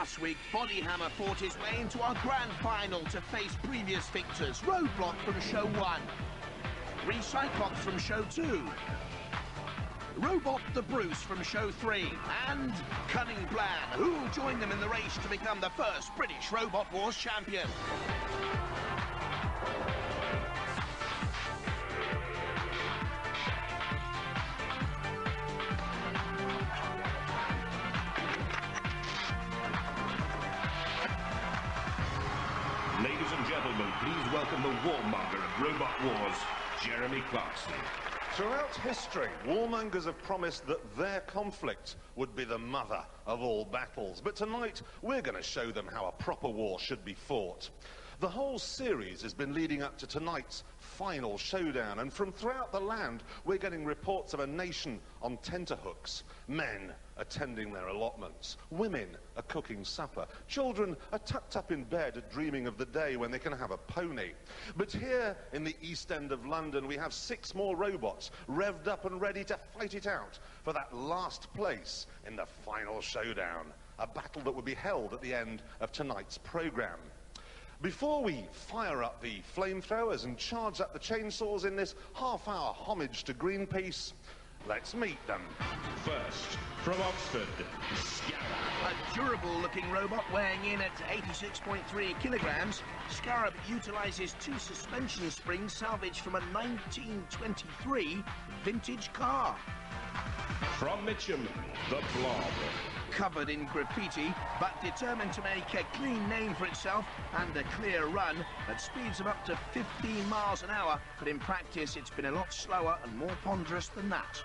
Last week, Bodyhammer fought his way into our grand final to face previous victors, Roadblock from Show 1, Recyclops from Show 2, Robot the Bruce from Show 3, and Cunning Bland, who will join them in the race to become the first British Robot Wars champion. Ladies and gentlemen, please welcome the warmonger of Robot Wars, Jeremy Clarkson. Throughout history, warmongers have promised that their conflict would be the mother of all battles. But tonight, we're going to show them how a proper war should be fought. The whole series has been leading up to tonight's final showdown, and from throughout the land, we're getting reports of a nation on tenterhooks. Men are tending their allotments. Women are cooking supper. Children are tucked up in bed dreaming of the day when they can have a pony. But here in the East End of London, we have 6 more robots revved up and ready to fight it out for that last place in the final showdown. A battle that will be held at the end of tonight's programme. Before we fire up the flamethrowers and charge up the chainsaws in this half-hour homage to Greenpeace, let's meet them. First, from Oxford, Scarab. A durable-looking robot weighing in at 86.3 kilograms, Scarab utilises 2 suspension springs salvaged from a 1923 vintage car. From Mitcham, the Blob. Covered in graffiti, but determined to make a clean name for itself and a clear run at speeds of up to 15 miles an hour, but in practice it's been a lot slower and more ponderous than that.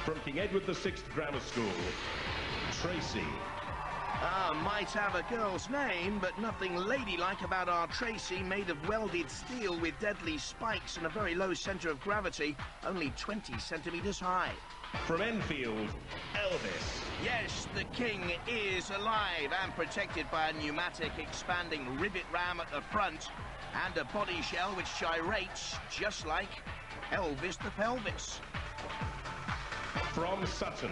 From King Edward VI Grammar School, Tracy. Might have a girl's name, but nothing ladylike about our Tracy, made of welded steel with deadly spikes and a very low centre of gravity, only 20 centimetres high. From Enfield, Elvis. Yes, the king is alive and protected by a pneumatic expanding rivet ram at the front and a body shell which gyrates just like Elvis the Pelvis. From Sutton,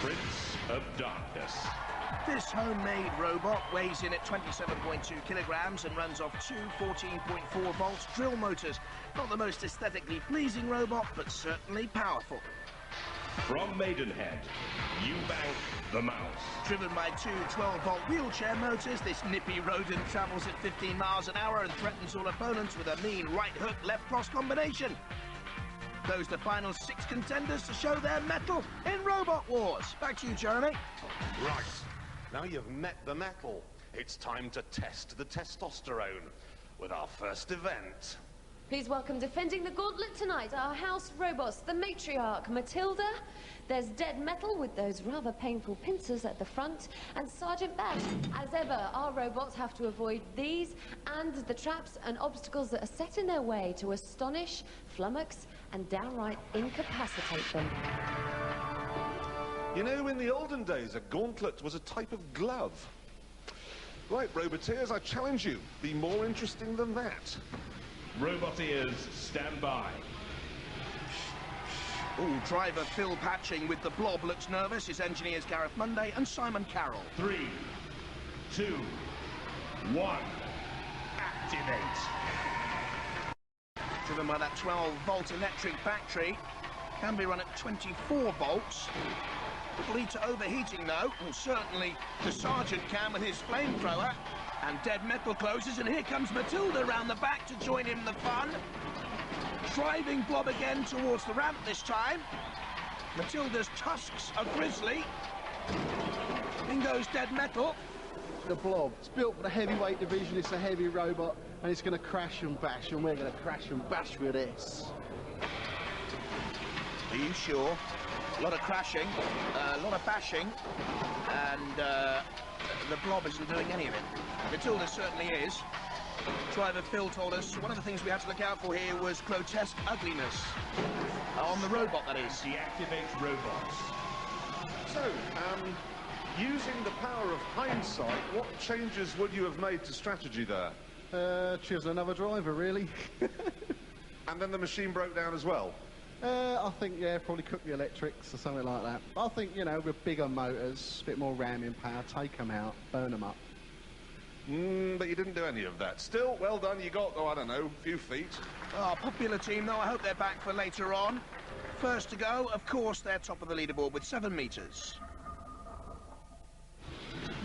Prince of Darkness. This homemade robot weighs in at 27.2 kilograms and runs off 2 14.4 volt drill motors. Not the most aesthetically pleasing robot, but certainly powerful. From Maidenhead, Eubank the Mouse. Driven by 2 12-volt wheelchair motors, this nippy rodent travels at 15 miles an hour and threatens all opponents with a mean right hook, left cross combination. Those the final 6 contenders to show their mettle in Robot Wars. Back to you, Jeremy. Right, now you've met the metal, it's time to test the testosterone with our first event. Please welcome defending the gauntlet tonight, our house robots, the matriarch, Matilda. There's Dead Metal with those rather painful pincers at the front, and Sergeant Bash. As ever, our robots have to avoid these and the traps and obstacles that are set in their way to astonish, flummox, and downright incapacitate them. You know, in the olden days, a gauntlet was a type of glove. Right, Roboteers, I challenge you, be more interesting than that. Roboteers, stand by. Driver Phil Patching with the Blob looks nervous. His engineers Gareth Monday and Simon Carroll. 3, 2, 1, activate. Driven by that 12-volt electric battery, can be run at 24 volts. It'll lead to overheating though, and certainly the Sergeant can with his flamethrower. And Dead Metal closes, and here comes Matilda round the back to join in the fun. Driving Blob again towards the ramp this time. Matilda's tusks are grisly. In goes Dead Metal. The Blob. It's built for the heavyweight division. It's a heavy robot, and it's going to crash and bash, and we're going to crash and bash with this. Are you sure? A lot of crashing, a lot of bashing, and the Blob isn't doing any of it. Matilda certainly is. Driver Phil told us one of the things we had to look out for here was grotesque ugliness. On the robot, that is. Deactivate robots. So, using the power of hindsight, what changes would you have made to strategy there? Choose another driver, really. And then the machine broke down as well? I think, yeah, probably cook the electrics or something like that. I think, you know, with bigger motors, a bit more ramming power, take them out, burn them up. But you didn't do any of that. Still, well done. You got, oh, I don't know, a few feet. Oh, popular team, though. I hope they're back for later on. First to go, of course, they're top of the leaderboard with 7 metres.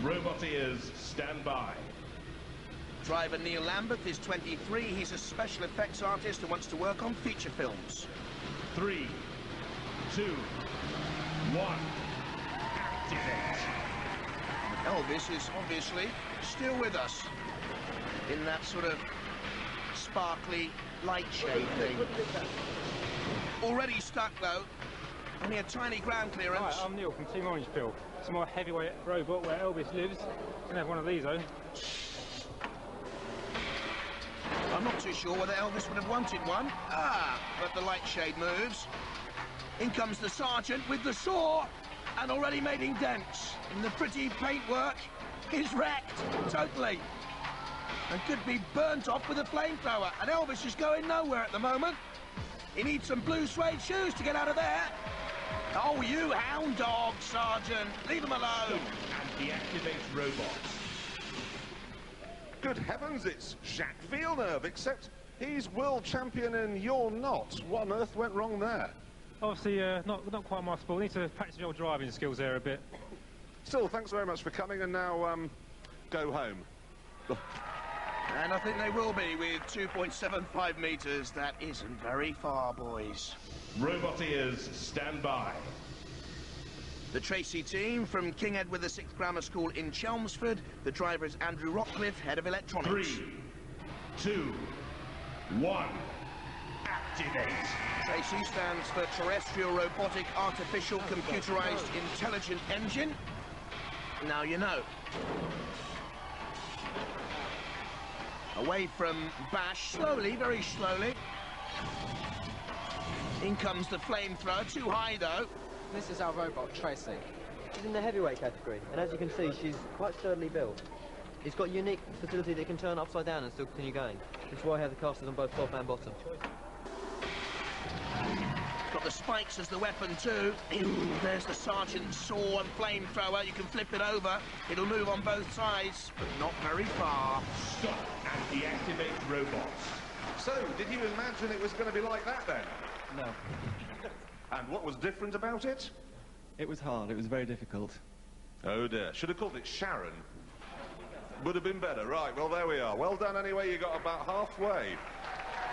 Robot ears, stand by. Driver Neil Lambeth is 23. He's a special effects artist and wants to work on feature films. 3, 2, 1, activate. Elvis is obviously still with us in that sort of sparkly light shade thing. Already stuck, though. Only a tiny ground clearance. Hi, I'm Neil from Team Orange Pill. It's my heavyweight robot where Elvis lives. Can have one of these, though. I'm not too sure whether Elvis would have wanted one. But the light shade moves. In comes the sergeant with the saw, and already making dents. And the pretty paintwork is wrecked, totally. And could be burnt off with a flamethrower. And Elvis is going nowhere at the moment. He needs some blue suede shoes to get out of there. Oh, you hound dog, Sergeant. Leave him alone. And deactivate robots. Good heavens, it's Jacques Villeneuve, except he's world champion and you're not. What on earth went wrong there? Obviously, not quite my sport. I need to practice my driving skills there a bit. Still, thanks very much for coming, and now, go home. And I think they will be with 2.75 metres. That isn't very far, boys. Robot ears, stand by. The Tracy team from King Edward VI Grammar School in Chelmsford. The driver is Andrew Rockcliffe, head of electronics. 3, 2, 1, activate. Tracy stands for Terrestrial Robotic Artificial Computerized Intelligent Engine. Now you know. Away from Bash, slowly, very slowly. In comes the flamethrower, too high though. This is our robot, Tracy. She's in the heavyweight category, and as you can see, she's quite sturdily built. It's got a unique facility that can turn upside down and still continue going. That's why I have the casters on both top and bottom. Got the spikes as the weapon too. There's the sergeant's saw and flamethrower. You can flip it over. It'll move on both sides, but not very far. Stop and deactivate robots. So, did you imagine it was going to be like that then? No. And what was different about it? It was hard. It was very difficult. Oh dear, should have called it Sharon. Would have been better. Right, well there we are. Well done anyway, you got about halfway.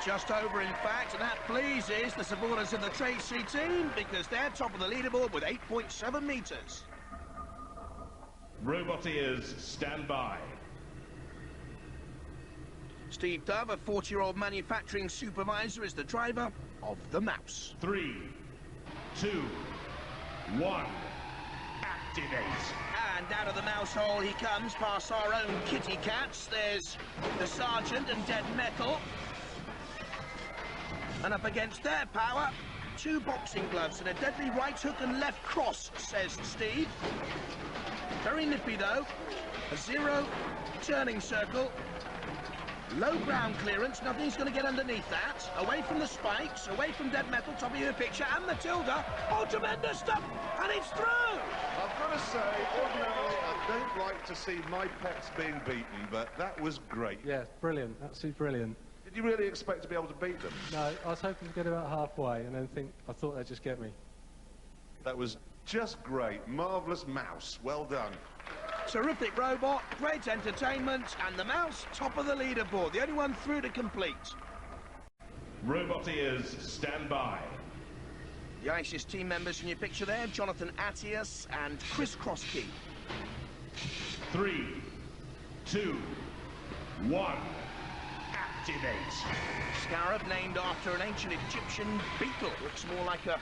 Just over, in fact, and that pleases the supporters of the Tracy team because they're top of the leaderboard with 8.7 metres. Robot ears, stand by. Steve Dove, a 40-year-old manufacturing supervisor, is the driver of the Mouse. 3, 2, 1, activate. And out of the mouse hole he comes, past our own kitty cats. There's the sergeant and Dead Metal. And up against their power, 2 boxing gloves and a deadly right hook and left cross, says Steve. Very nippy though. A 0 turning circle. Low ground clearance, nothing's going to get underneath that. Away from the spikes, away from Dead Metal, top of your picture, and Matilda. Oh, tremendous stuff, and it's through! I've got to say, ordinarily, I don't like to see my pets being beaten, but that was great. Yeah, brilliant. Absolutely brilliant. Did you really expect to be able to beat them? No, I was hoping to get about halfway and then I thought they'd just get me. That was just great. Marvellous mouse. Well done. Terrific robot, great entertainment, and the Mouse top of the leaderboard, the only one through to complete. Robot ears, stand by. The ISIS team members in your picture there, Jonathan Attias and Chris Crosskey. 3, 2, 1, activate. Scarab, named after an ancient Egyptian beetle, looks more like a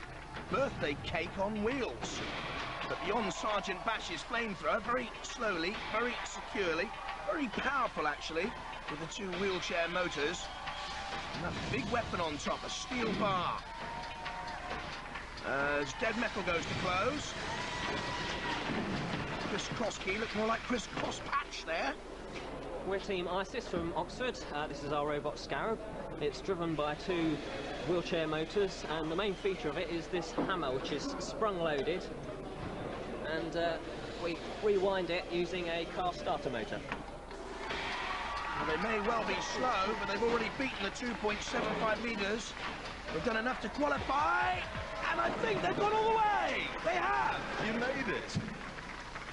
birthday cake on wheels. But beyond Sergeant Bash's flamethrower, very slowly, very securely, very powerful actually, with the 2 wheelchair motors. And that big weapon on top, a steel bar. As Dead Metal goes to close. Chris Crosskey looks more like Chris Crosspatch there. We're Team ISIS from Oxford. This is our robot Scarab. It's driven by 2 wheelchair motors, and the main feature of it is this hammer, which is sprung-loaded, and we rewind it using a car starter motor. Well, they may well be slow, but they've already beaten the 2.75 metres. They've done enough to qualify, and I think they've gone all the way. They have. You made it.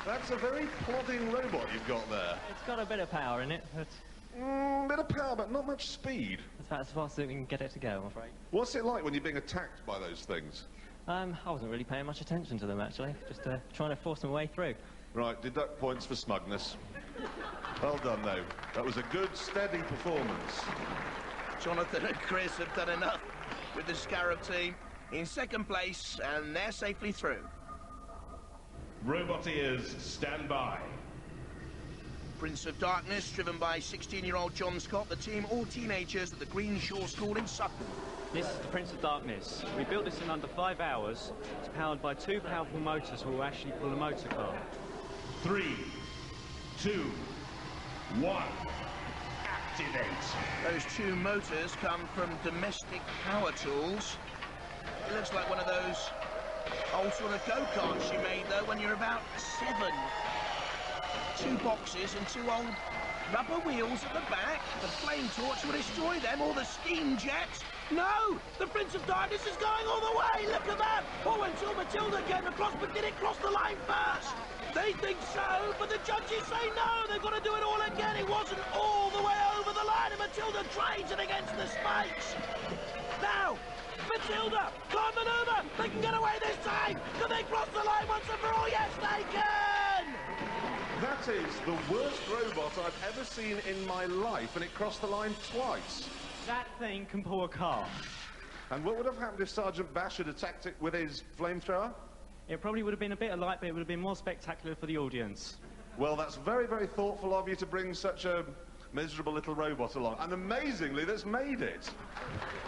That's a very plodding robot you've got there. It's got a bit of power in it, but... Bit of power, but not much speed. That's about as fast as we can get it to go, I'm afraid. What's it like when you're being attacked by those things? I wasn't really paying much attention to them, actually. Just trying to force my way through. Right, deduct points for smugness. Well done, though. That was a good, steady performance. Jonathan and Chris have done enough with the Scarab team in second place, and they're safely through. Roboteers, stand by. Prince of Darkness, driven by 16-year-old John Scott, the team all teenagers at the Green Shore School in Sutton. This is the Prince of Darkness. We built this in under 5 hours. It's powered by 2 powerful motors who will actually pull a motor car. 3, 2, 1. Activate. Those 2 motors come from Domestic Power Tools. It looks like one of those old sort of go-karts you made, though, when you're about 7. 2 boxes and 2 old rubber wheels at the back. The flame torch will destroy them, or the steam jet. No! The Prince of Darkness is going all the way! Look at that! Oh, until Matilda came across, but did it cross the line first? They think so, but the judges say no! They've got to do it all again! It wasn't all the way over the line, and Matilda trades it against the spikes! Now, Matilda, can't manoeuvre! They can get away this time! Can they cross the line once and for all? Yes, they can! That is the worst robot I've ever seen in my life, and it crossed the line twice. That thing can pull a car. And what would have happened if Sergeant Bash had attacked it with his flamethrower? It probably would have been a bit of light, but it would have been more spectacular for the audience. Well, that's very, very thoughtful of you to bring such a miserable little robot along. And amazingly, that's made it.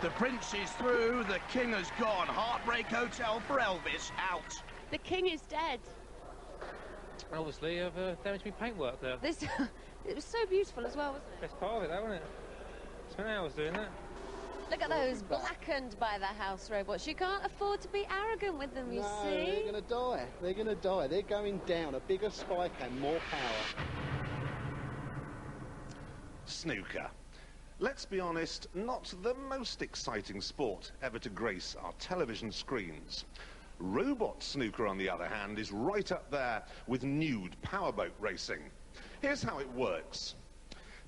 The Prince is through, the King has gone. Heartbreak Hotel for Elvis, out. The King is dead. Obviously, I've damaged my paintwork there. This, it was so beautiful as well, wasn't it? Best part of it, though, wasn't it? Spent hours doing that. Look at those blackened by the house robots. You can't afford to be arrogant with them, you No, see. they're going to die. They're going to die. They're going down. A bigger spike and more power. Snooker. Let's be honest, not the most exciting sport ever to grace our television screens. Robot snooker, on the other hand, is right up there with nude powerboat racing. Here's how it works.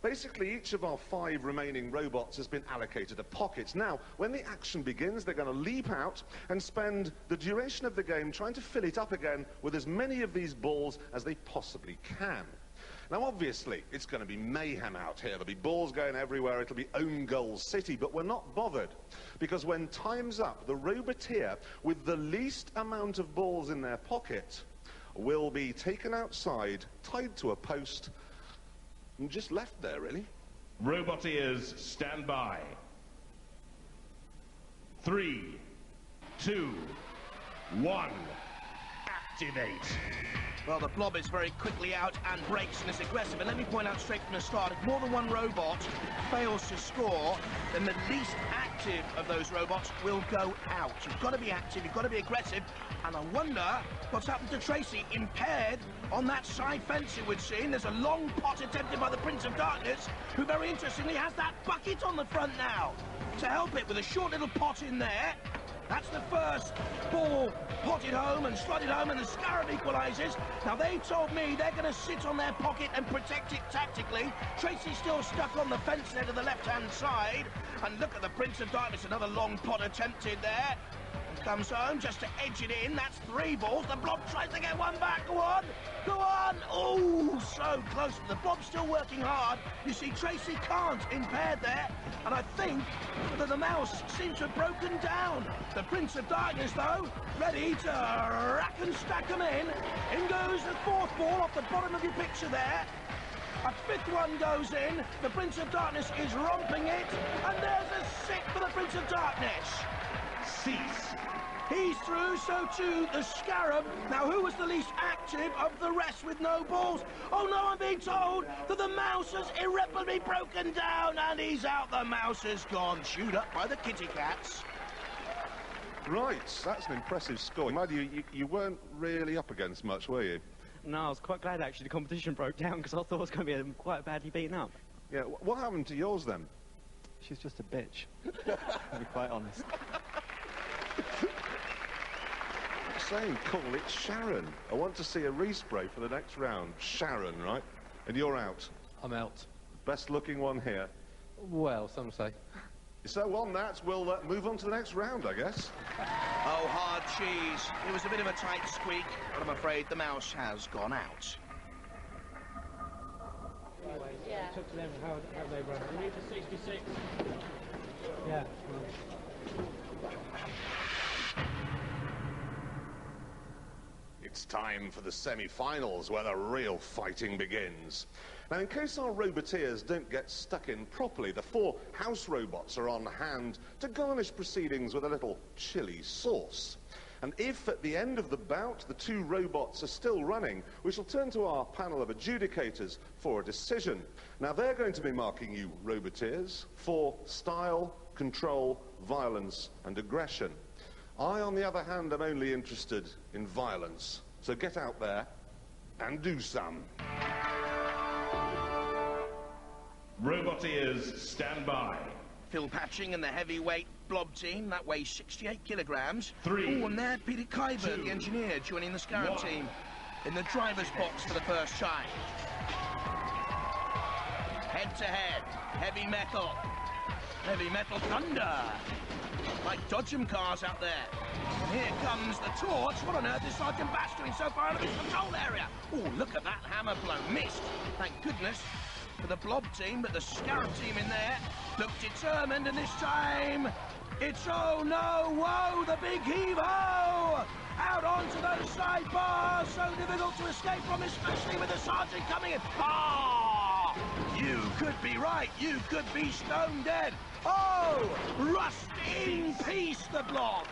Basically, each of our 5 remaining robots has been allocated a pocket. Now, when the action begins, they're going to leap out and spend the duration of the game trying to fill it up again with as many of these balls as they possibly can. Now, obviously, it's going to be mayhem out here. There'll be balls going everywhere. It'll be own goal city, but we're not bothered. Because when time's up, the roboteer with the least amount of balls in their pocket will be taken outside, tied to a post, and just left there, really. Roboteers, stand by. 3, 2, 1. Activate. Well, the blob is very quickly out and breaks and is aggressive. And let me point out straight from the start, if more than one robot fails to score, then the least active of those robots will go out. You've got to be active, you've got to be aggressive. And I wonder what's happened to Tracy, impaired on that side fence, it would seem. There's a long pot attempted by the Prince of Darkness, who very interestingly has that bucket on the front now to help it, with a short little pot in there. That's the first ball potted home and slotted home, and the Scarab equalises. Now, they told me they're going to sit on their pocket and protect it tactically. Tracy's still stuck on the fence there to the left-hand side. And look at the Prince of Darkness, another long pot attempted there. Comes home just to edge it in. That's 3 balls. The blob tries to get one back. Go on. Go on. Oh, so close. The blob's still working hard. You see, Tracy can't. Impaired there. And I think that the mouse seems to have broken down. The Prince of Darkness, though, ready to rack and stack them in. In goes the 4th ball off the bottom of your picture there. A 5th one goes in. The Prince of Darkness is romping it. And there's a 6th for the Prince of Darkness. Cease. He's through, so too the Scarab. Now, who was the least active of the rest with no balls? Oh, no, I'm being told that the mouse has irreparably broken down, and he's out. The mouse has gone. Chewed up by the kitty cats. Right, that's an impressive score. Maddie, you weren't really up against much, were you? No, I was quite glad actually the competition broke down because I thought I was going to be quite badly beaten up. Yeah, what happened to yours then? She's just a bitch, to be quite honest. Saying call it Sharon. I want to see a respray for the next round. Sharon, right? And you're out. I'm out. Best looking one here. Well, some say. So on that, we'll move on to the next round, I guess. Oh, hard cheese. It was a bit of a tight squeak, but I'm afraid the mouse has gone out. Yeah. Took to them how they run. We need the 66. Yeah. It's time for the semi-finals where the real fighting begins. Now, in case our roboteers don't get stuck in properly, the 4 house robots are on hand to garnish proceedings with a little chili sauce. And if at the end of the bout the 2 robots are still running, we shall turn to our panel of adjudicators for a decision. Now, they're going to be marking you roboteers for style, control, violence and aggression. I, on the other hand, am only interested in violence. So get out there and do some. Roboteers, stand by. Phil Patching and the heavyweight blob team, that weighs 68 kilograms. 3, Oh, and there, Peter Kuyber, 2, the engineer, joining the Scarab 1. team in the driver's box for the first time. Head to head, heavy metal thunder, like Dodgem cars out there. And here comes the torch. What on earth is Sergeant Bash doing so far out of his control area? Oh, look at that hammer blow. Missed. Thank goodness for the blob team, but the Scarab team in there look determined, and this time it's oh no, whoa, the big heave-ho! Out onto those side bars, so difficult to escape from, especially with the sergeant coming in. Ah! You could be right, you could be stone dead. Oh! Rust in peace, the blob.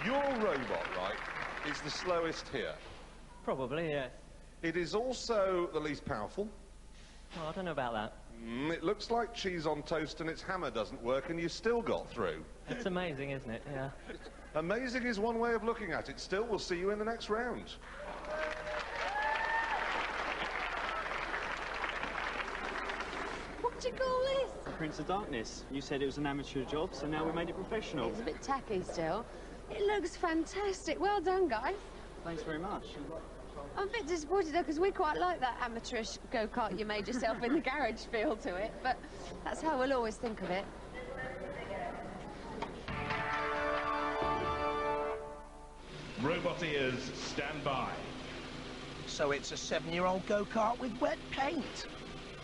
Your robot, right, is the slowest here. Probably, yeah. It is also the least powerful. Well, I don't know about that. It looks like cheese on toast and its hammer doesn't work and you still got through. It's amazing, isn't it? Yeah. Amazing is one way of looking at it. Still, we'll see you in the next round. What do you call this? Prince of Darkness. You said it was an amateur job, so now we made it professional. It's a bit tacky still. It looks fantastic. Well done, guys. Thanks very much. I'm a bit disappointed though, because we quite like that amateurish go-kart you made yourself in the garage feel to it, but that's how we'll always think of it. Roboteers, stand by. So it's a 7-year-old go-kart with wet paint.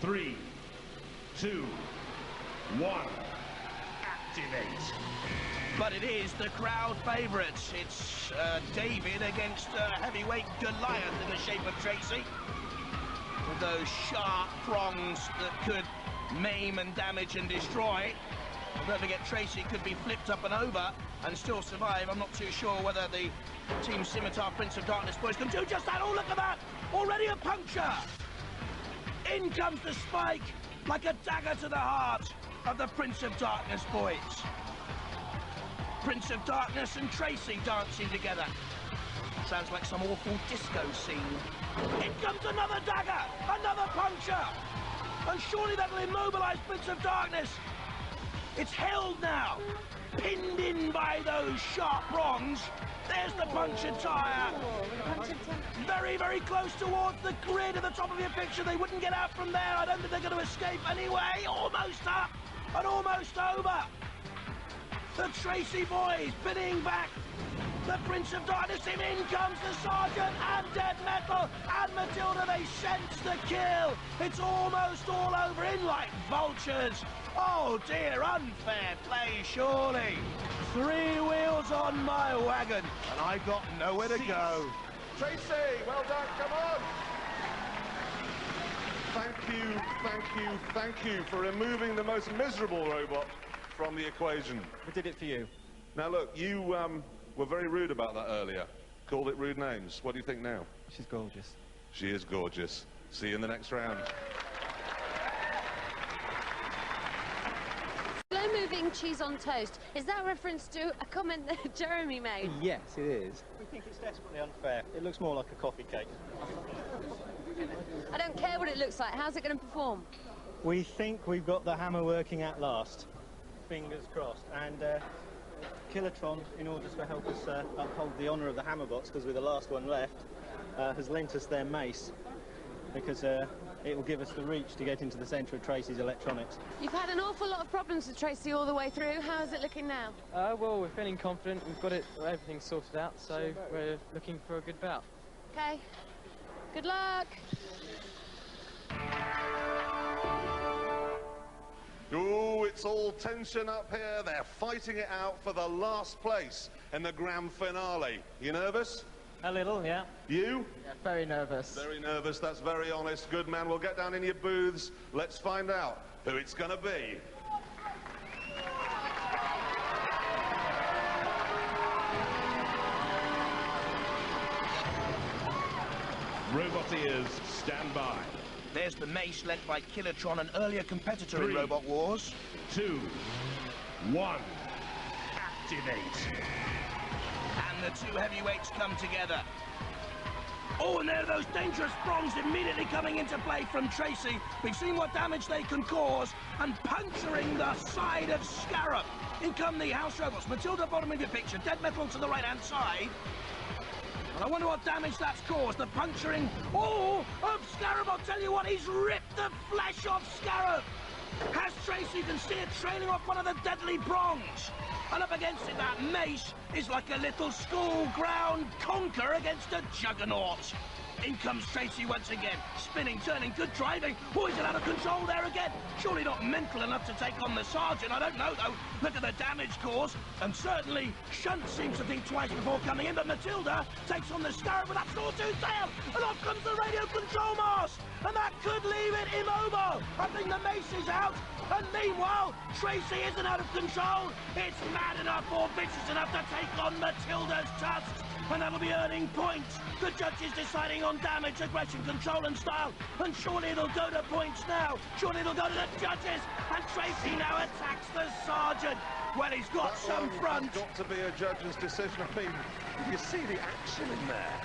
3, 2, 1. Activate. But it is the crowd favourites. It's David against heavyweight Goliath in the shape of Tracy. With those sharp prongs that could maim and damage and destroy. Don't forget, Tracy could be flipped up and over and still survive. I'm not too sure whether the Team Scimitar Prince of Darkness boys can do just that. Oh, look at that! Already a puncture! In comes the spike, like a dagger to the heart of the Prince of Darkness boys. Prince of Darkness and Tracy dancing together. Sounds like some awful disco scene. In comes another dagger, another puncture. And surely that'll immobilize Prince of Darkness. It's held now, pinned in by those sharp prongs. There's the punctured tyre. Very, very close towards the grid at the top of your picture. They wouldn't get out from there. I don't think they're going to escape anyway. Almost up and almost over. The Tracy boys pinning back the Prince of Darkness. In comes the Sergeant and Dead Metal and Matilda. They sense the kill. It's almost all over, in like vultures. Oh dear, unfair play surely. 3 wheels on my wagon and I got nowhere to go. Tracy, well done, come on! Thank you for removing the most miserable robot from the equation. We did it for you. Now look, you were very rude about that earlier. Called it rude names. What do you think now? She's gorgeous. She is gorgeous. See you in the next round. Slow-moving cheese on toast. Is that a reference to a comment that Jeremy made? Yes, it is. We think it's desperately unfair. It looks more like a coffee cake. I don't care what it looks like. How's it going to perform? We think we've got the hammer working at last. Fingers crossed. And Kilotron, in order to help us uphold the honour of the hammer box, because we're the last one left, has lent us their mace, because it will give us the reach to get into the centre of Tracy's electronics. You've had an awful lot of problems with Tracy all the way through. How is it looking now? Well, we're feeling confident. We've got everything sorted out, so we're looking for a good bout. Okay. Good luck. Ooh, it's all tension up here. They're fighting it out for the last place in the grand finale. You nervous? A little, yeah. You? Yeah, very nervous. Very nervous, that's very honest. Good man, we'll get down in your booths. Let's find out who it's going to be. Robot ears, stand by. There's the mace lent by Kilotron, an earlier competitor in Robot Wars. 2, 1, activate. And the two heavyweights come together. Oh, and there are those dangerous prongs immediately coming into play from Tracy. We've seen what damage they can cause, and puncturing the side of Scarab. In come the house robots. Matilda, bottom of your picture. Dead metal to the right-hand side. And I wonder what damage that's caused. The puncturing, of Scarab. I'll tell you what, he's ripped the flesh off Scarab. Has Tracy, you can see it trailing off one of the deadly prongs. And up against it, that mace is like a little school ground conker against a juggernaut. In comes Tracy once again, spinning, turning, good driving. Oh, he's out of control there again. Surely not mental enough to take on the sergeant. I don't know, though. Look at the damage caused. And certainly, Shunt seems to think twice before coming in. But Matilda takes on the Scarab with that sawtooth tail. And off comes the radio control mast. And that could leave it immobile. I think the mace is out. And meanwhile, Tracy isn't out of control. It's mad enough or vicious enough to take on Matilda's tusks. And that'll be earning points. The judges deciding on damage, aggression, control and style. And surely it'll go to points now. Surely it'll go to the judges. And Tracy now attacks the sergeant. Well, he's got some front. Got to be a judge's decision. I mean, you see the action in there.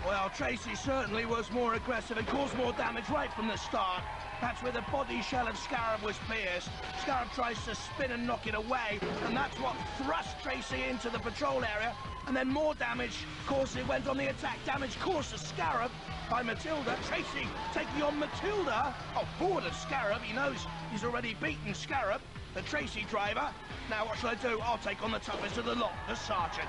Well, Tracy certainly was more aggressive and caused more damage right from the start. That's where the body shell of Scarab was pierced. Scarab tries to spin and knock it away, and that's what thrust Tracy into the patrol area. And then more damage, of course, it went on the attack. Damage caused to Scarab by Matilda. Tracy taking on Matilda. Oh, forward of Scarab. He knows he's already beaten Scarab, the Tracy driver. Now what shall I do? I'll take on the toughest of the lot, the sergeant.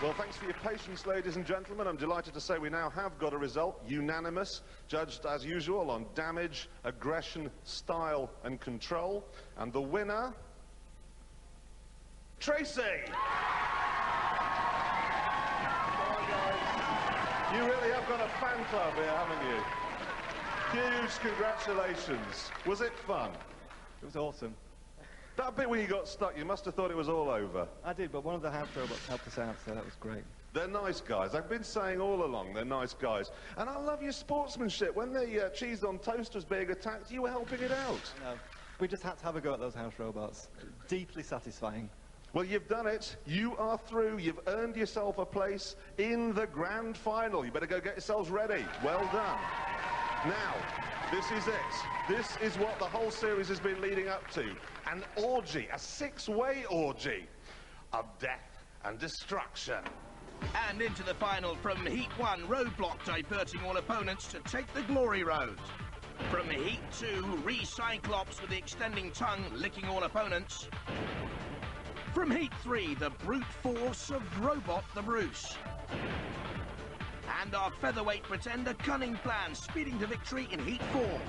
Well, thanks for your patience, ladies and gentlemen. I'm delighted to say we now have got a result, unanimous, judged as usual on damage, aggression, style and control. And the winner, Tracy! You really have got a fan club here, haven't you? Huge congratulations. Was it fun? It was awesome. That bit when you got stuck, you must have thought it was all over. I did, but one of the house robots helped us out, so that was great. They're nice guys. I've been saying all along they're nice guys. And I love your sportsmanship. When the cheese on toast was being attacked, you were helping it out. No, we just had to have a go at those house robots. Deeply satisfying. Well, you've done it. You are through. You've earned yourself a place in the grand final. You better go get yourselves ready. Well done. Now, this is it. This is what the whole series has been leading up to. An orgy, a six-way orgy of death and destruction. And into the final from Heat 1, Roadblock diverting all opponents to take the glory road. From Heat 2, Recyclops with the extending tongue licking all opponents. From Heat 3, the brute force of Robot the Bruce. And our featherweight pretender Cunning Plan speeding to victory in Heat 4.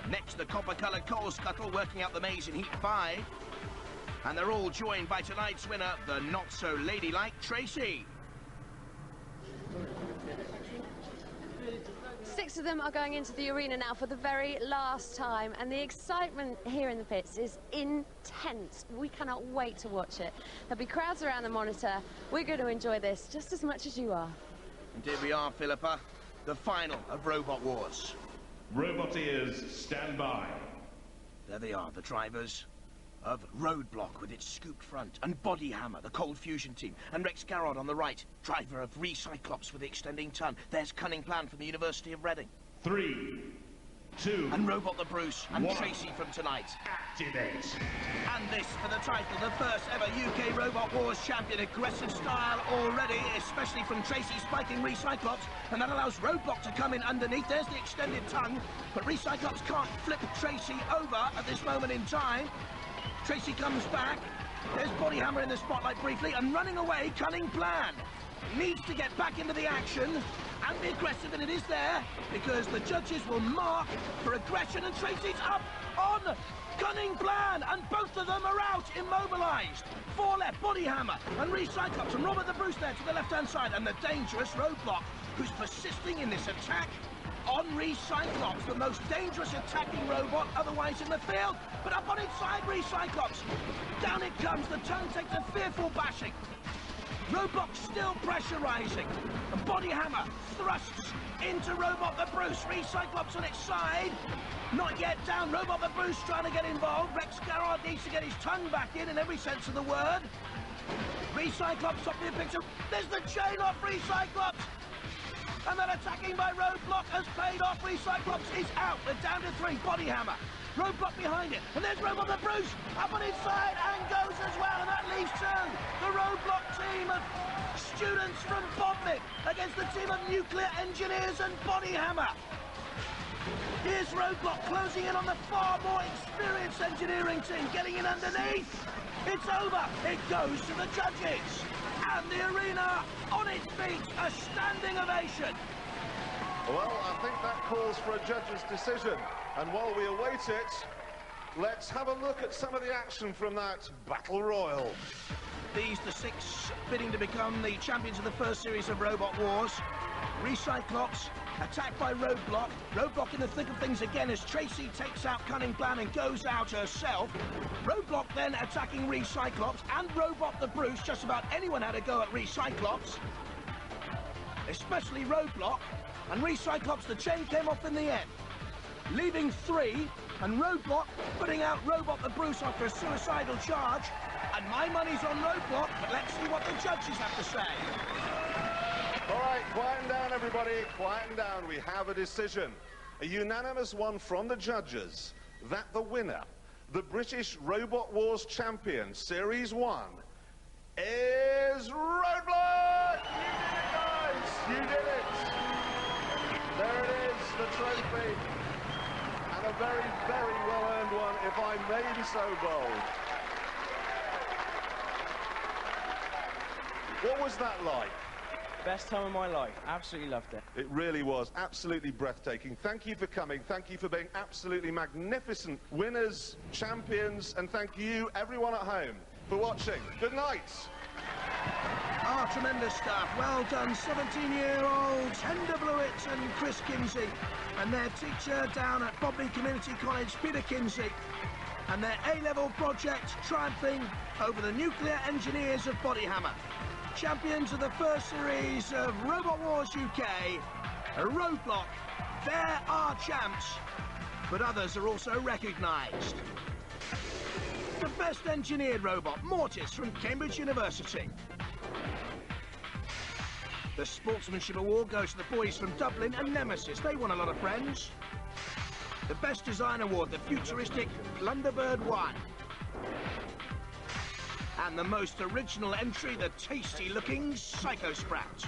Next, the copper-coloured coal scuttle working out the maze in Heat 5. And they're all joined by tonight's winner, the not-so-ladylike Tracy. 6 of them are going into the arena now for the very last time, and the excitement here in the pits is intense. We cannot wait to watch it. There'll be crowds around the monitor. We're going to enjoy this just as much as you are. And here we are, Philippa, the final of Robot Wars. Roboteers, stand by. There they are, the drivers of Roadblock with its scooped front, and Body Hammer, the Cold Fusion team, and Rex Garrod on the right, driver of Recyclops with the extending ton. There's Cunning Plan from the University of Reading. 3, 2, and Robot the Bruce, and 1. Tracy from tonight. Activate. And this for the title, the first ever UK Robot Wars champion. Aggressive style already, especially from Tracy spiking Recyclops, and that allows Roadblock to come in underneath. There's the extended tongue, but Recyclops can't flip Tracy over at this moment in time. Tracy comes back. There's Body Hammer in the spotlight briefly, and running away, Cunning Plan. Needs to get back into the action and be aggressive, and it is there, because the judges will mark for aggression, and Tracy's up on Cunning Plan, and both of them are out, immobilised. 4 left, Body Hammer and Recyclops, and Robert the Bruce there to the left-hand side, and the dangerous Roadblock, who's persisting in this attack on Recyclops, the most dangerous attacking robot otherwise in the field. But up on inside Recyclops, down it comes, the tongue takes a fearful bashing. Roadblock still pressurising, and Body Hammer thrusts into Robot the Bruce. Recyclops on its side, not yet down. Robot the Bruce trying to get involved. Rex Garrod needs to get his tongue back in every sense of the word. Recyclops up the picture. There's the chain off Recyclops. And then attacking by Roadblock has paid off. Recyclops is out. They're down to 3. Body Hammer. Roadblock behind it. And there's Robot the Bruce up on his side and goes as well. And that leaves 2. The Roadblock team of students from Bodmin against the team of nuclear engineers and Body Hammer. Here's Roadblock closing in on the far more experienced engineering team, getting in underneath. It's over. It goes to the judges. And the arena on its feet, a standing ovation. Well, I think that calls for a judge's decision. And while we await it, let's have a look at some of the action from that Battle Royal. These, the 6 bidding to become the champions of the first series of Robot Wars. Recyclops, attacked by Roadblock. Roadblock in the thick of things again as Tracy takes out Cunning Plan and goes out herself. Roadblock then attacking Recyclops and Robot the Bruce. Just about anyone had a go at Recyclops, especially Roadblock. And Recyclops, the chain came off in the end, leaving 3, and Roadblock putting out Robot the Bruce after a suicidal charge. And my money's on Roadblock, but let's see what the judges have to say. All right, quieten down, everybody, quieten down. We have a decision. A unanimous one from the judges that the winner, the British Robot Wars champion, Series 1, is Roadblock! You did it, guys! You did it! There it is, the trophy. And a very, very well-earned one, if I may be so bold. What was that like? Best time of my life. Absolutely loved it. It really was. Absolutely breathtaking. Thank you for coming. Thank you for being absolutely magnificent winners, champions, and thank you, everyone at home, for watching. Good night. Ah, tremendous stuff. Well done, 17-year-olds Henda Blewett and Chris Kinsey, and their teacher down at Bodmin Community College, Peter Kinsey, and their A-level project triumphing over the nuclear engineers of Body Hammer. Champions of the first series of Robot Wars UK, Roadblock. There are champs, but others are also recognised. The best engineered robot, Mortis from Cambridge University. The Sportsmanship Award goes to the boys from Dublin and Nemesis. They won a lot of friends. The Best Design Award, the futuristic Plunderbird 1. And the most original entry, the tasty-looking Psycho Sprat.